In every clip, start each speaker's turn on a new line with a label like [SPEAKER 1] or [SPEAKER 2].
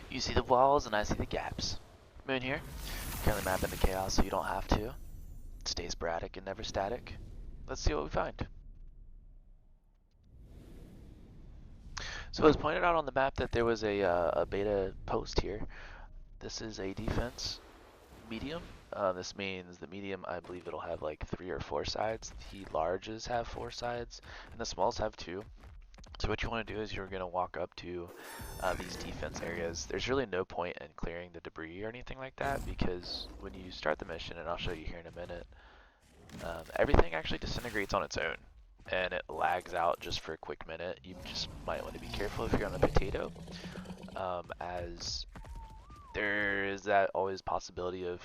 [SPEAKER 1] You see the walls and I see the gaps. Moon here. Currently map into chaos so you don't have to. Stay sporadic and never static. Let's see what we find. So it was pointed out on the map that there was a beta post here. This is a defense medium. This means the medium, I believe it'll have like 3 or 4 sides. The larges have 4 sides, and the smalls have 2. So what you want to do is you're going to walk up to these defense areas. There's really no point in clearing the debris or anything like that, because when you start the mission, and I'll show you here in a minute, everything actually disintegrates on its own, and it lags out just for a quick minute. You just might want to be careful if you're on the potato, as there is that always possibility of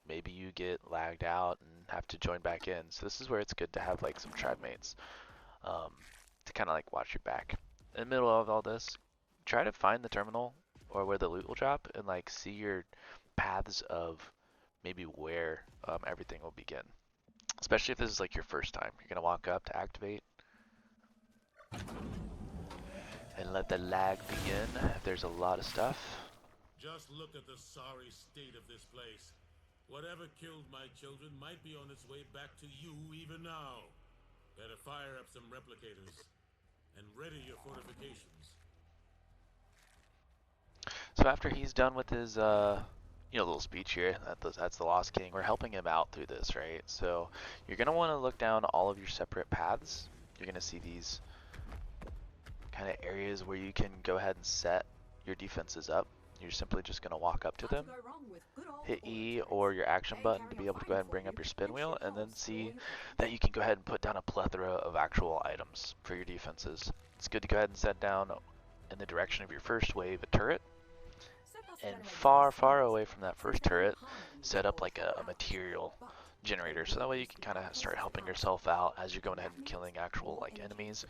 [SPEAKER 1] maybe you get lagged out and have to join back in. So this is where it's good to have like some tribe mates to kind of like watch your back. In the middle of all this, try to find the terminal or where the loot will drop and like see your paths of maybe where everything will begin. Especially if this is like your first time. You're gonna walk up to activate and let the lag begin. If there's a lot of stuff.
[SPEAKER 2] Just look at the sorry state of this place. Whatever killed my children might be on its way back to you even now. Better fire up some replicators and ready your fortifications.
[SPEAKER 1] So after he's done with his little speech here, that's the Lost King. We're helping him out through this, right? So you're gonna want to look down all of your separate paths. You're gonna see these kind of areas where you can go ahead and set your defenses up. You're simply just going to walk up to them, hit E or your action button to be able to go ahead and bring up your spin wheel, and then see that you can go ahead and put down a plethora of actual items for your defenses. It's good to go ahead and set down in the direction of your first wave a turret, and far, far away from that first turret, set up like a material generator, so that way you can kind of start helping yourself out as you're going ahead and killing actual like enemies.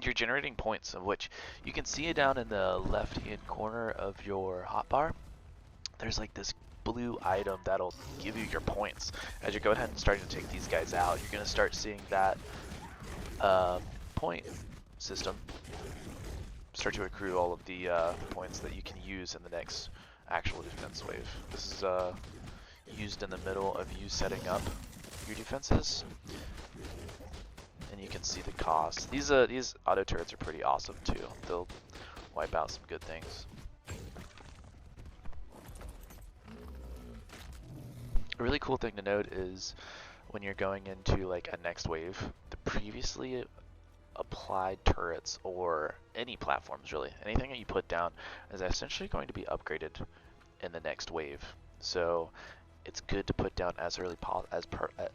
[SPEAKER 1] You're generating points, of which you can see it down in the left hand corner of your hotbar. There's like this blue item that'll give you your points. As you go ahead and starting to take these guys out, you're going to start seeing that point system start to accrue all of the points that you can use in the next actual defense wave. This is used in the middle of you setting up your defenses, and you can see the cost. These auto turrets are pretty awesome too. They'll wipe out some good things. A really cool thing to note is when you're going into like a next wave, the previously applied turrets or any platforms, really anything that you put down, is essentially going to be upgraded in the next wave. So it's good to put down as early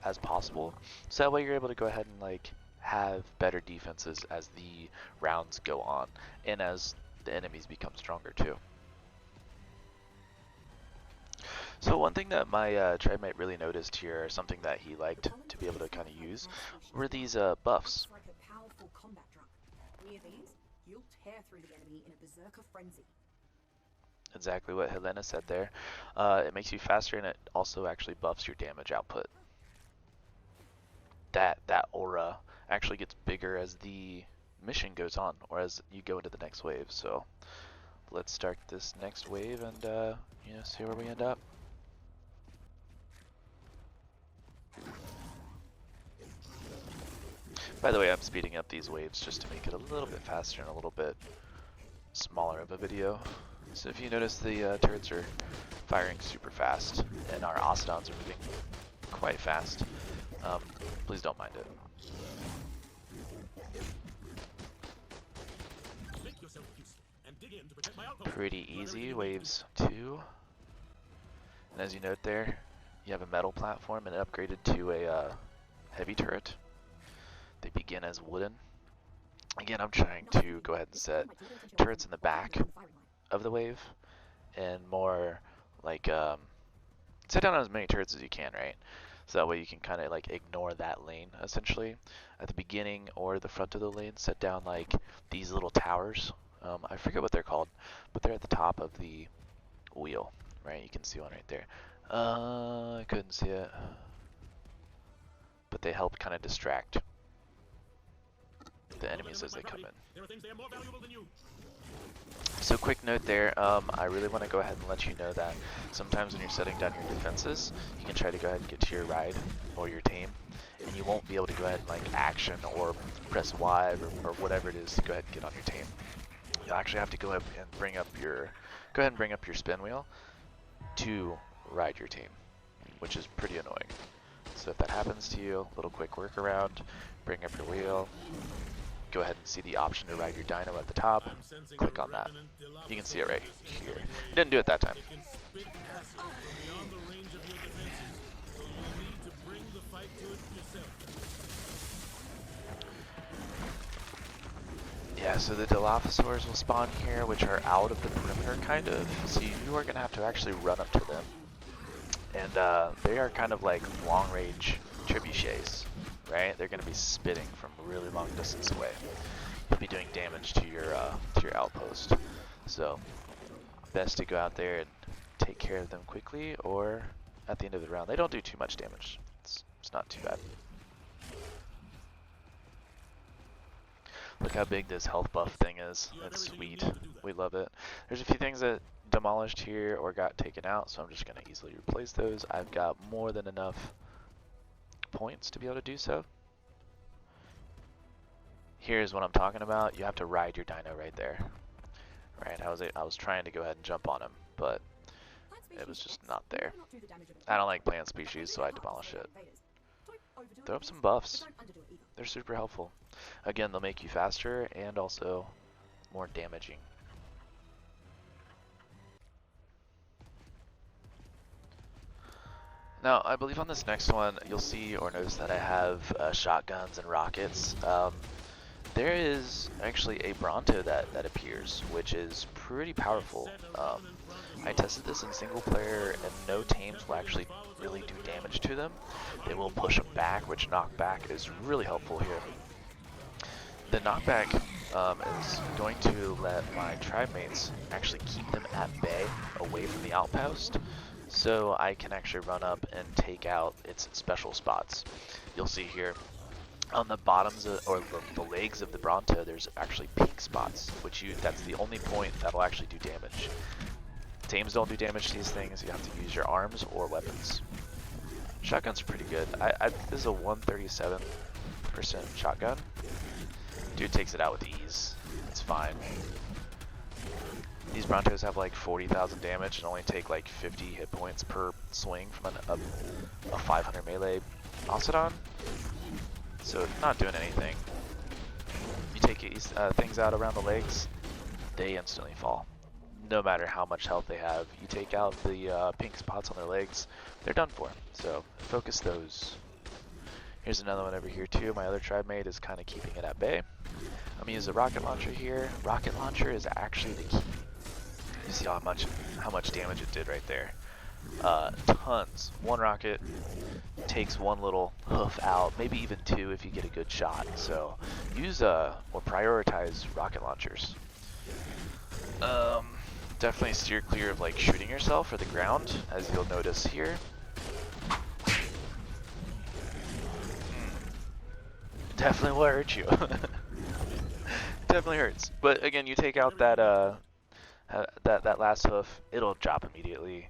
[SPEAKER 1] as possible, so that way you're able to go ahead and like have better defenses as the rounds go on and as the enemies become stronger too. So one thing that my tribe mate really noticed here, something that he liked to be able to kind of use, were these buffs. Exactly what Helena said there. It makes you faster, and it also actually buffs your damage output. That aura actually gets bigger as the mission goes on, or as you go into the next wave. So let's start this next wave and see where we end up. By the way, I'm speeding up these waves just to make it a little bit faster and a little bit smaller of a video. So if you notice, the turrets are firing super fast, and our Ostons are moving quite fast. Please don't mind it. Pretty easy, waves 2. And as you note there, you have a metal platform and upgraded to a heavy turret. They begin as wooden. Again, I'm trying to go ahead and set turrets in the back of the wave, and more like set down as many turrets as you can, right? So that way you can kind of like ignore that lane essentially at the beginning or the front of the lane. Set down like these little towers. I forget what they're called, but they're at the top of the wheel, right? You can see one right there. I couldn't see it, but they help kind of distract the enemies as they come in.
[SPEAKER 2] There are things they are more valuable than you.
[SPEAKER 1] So quick note there, I really want to go ahead and let you know that sometimes when you're setting down your defenses, you can try to go ahead and get to your ride or your tame, and you won't be able to go ahead and like action or press Y or whatever it is to go ahead and get on your tame. You'll actually have to go ahead and bring up your spin wheel to ride your tame, which is pretty annoying. So if that happens to you, little quick workaround, bring up your wheel, go ahead and see the option to ride your dino at the top, click on that. You can see it right here. It didn't do it that time.
[SPEAKER 2] It can spit acid from beyond the range of your defenses, so you'll need to bring the fight to it yourself.
[SPEAKER 1] Yeah, so the Dilophosaurs will spawn here, which are out of the perimeter, kind of. So you are going to have to actually run up to them. And they are kind of like long-range trebuchets, right? They're going to be spitting from a really long distance away. You'll be doing damage to your outpost. So, best to go out there and take care of them quickly, or at the end of the round. They don't do too much damage. It's not too bad. Look how big this health buff thing is. It's sweet. We love it. There's a few things that demolished here or got taken out, so I'm just going to easily replace those. I've got more than enough points to be able to do so. Here's what I'm talking about. You have to ride your dino right there. Right, I was trying to go ahead and jump on him, but it was just not there. I don't like plant species, so I demolish it. Throw up some buffs. They're super helpful. Again, they'll make you faster and also more damaging. Now, I believe on this next one, you'll see or notice that I have shotguns and rockets. There is actually a Bronto that appears, which is pretty powerful. I tested this in single player, and no tames will actually really do damage to them. They will push them back, which knockback is really helpful here. The knockback is going to let my tribe mates actually keep them at bay, away from the outpost, so I can actually run up and take out its special spots. You'll see here on the bottoms or the legs of the Bronto, there's actually pink spots, that's the only point that'll actually do damage. Tames don't do damage to these things. You have to use your arms or weapons. Shotguns are pretty good. This is a 137% shotgun. Dude takes it out with ease. It's fine. These Brontos have like 40,000 damage and only take like 50 hit points per swing from a 500 melee Octodon. So not doing anything. You take these things out around the legs, they instantly fall. No matter how much health they have, you take out the pink spots on their legs, they're done for. So focus those. Here's another one over here too. My other tribe mate is kind of keeping it at bay. I'm gonna use a rocket launcher here. Rocket launcher is actually the key. You see how much damage it did right there. Tons. One rocket takes one little hoof out, maybe even two if you get a good shot. So use or prioritize rocket launchers. Definitely steer clear of like shooting yourself or the ground, as you'll notice here. Definitely will hurt you. Definitely hurts. But again, you take out that that last hoof, it'll drop immediately.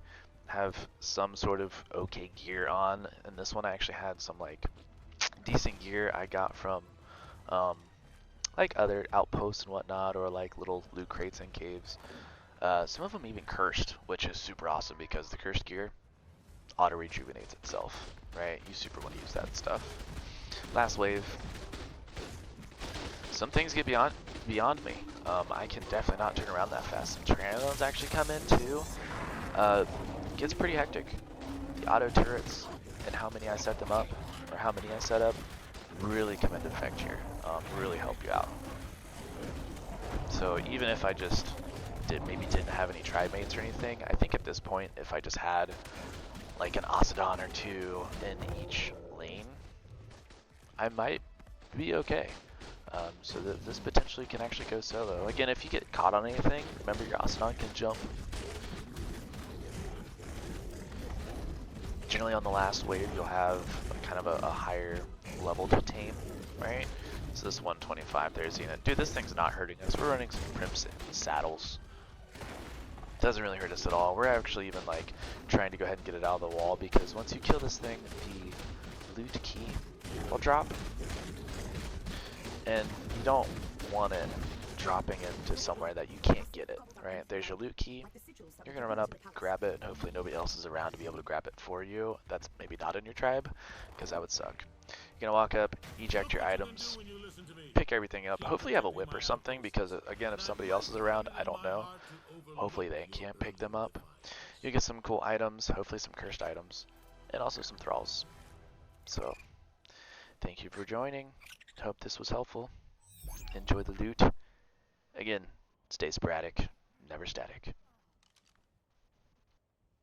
[SPEAKER 1] Have some sort of okay gear on, and this one I actually had some like decent gear I got from like other outposts and whatnot, or like little loot crates and caves. Some of them even cursed, which is super awesome because the cursed gear auto rejuvenates itself, right? You super want to use that stuff. Last wave. Some things get beyond me. I can definitely not turn around that fast. Some Pteranodons actually come in too. Gets pretty hectic. The auto turrets and how many I set them up, or how many I set up, really come into effect here. Really help you out. So even if I just maybe didn't have any tribe mates or anything, I think at this point, if I just had like an Octodon or two in each lane, I might be okay. So this potentially can actually go solo. Again, if you get caught on anything, remember your Octodon can jump. Generally on the last wave, you'll have kind of a higher level to tame, right? So this 125 there is Zenith. Dude, this thing's not hurting us. We're running some Crimson saddles. Doesn't really hurt us at all. We're actually even like trying to go ahead and get it out of the wall because once you kill this thing, the loot key will drop. And you don't want it dropping into somewhere that you can't get it, right? There's your loot key. You're gonna run up, grab it, and hopefully nobody else is around to be able to grab it for you. That's maybe not in your tribe, because that would suck. You're gonna walk up, eject your items, pick everything up. Hopefully you have a whip or something, because again, if somebody else is around, I don't know. Hopefully they can't pick them up. You get some cool items, hopefully some cursed items, and also some thralls. So, thank you for joining. Hope this was helpful. Enjoy the loot. Again, stay sporadic, never static.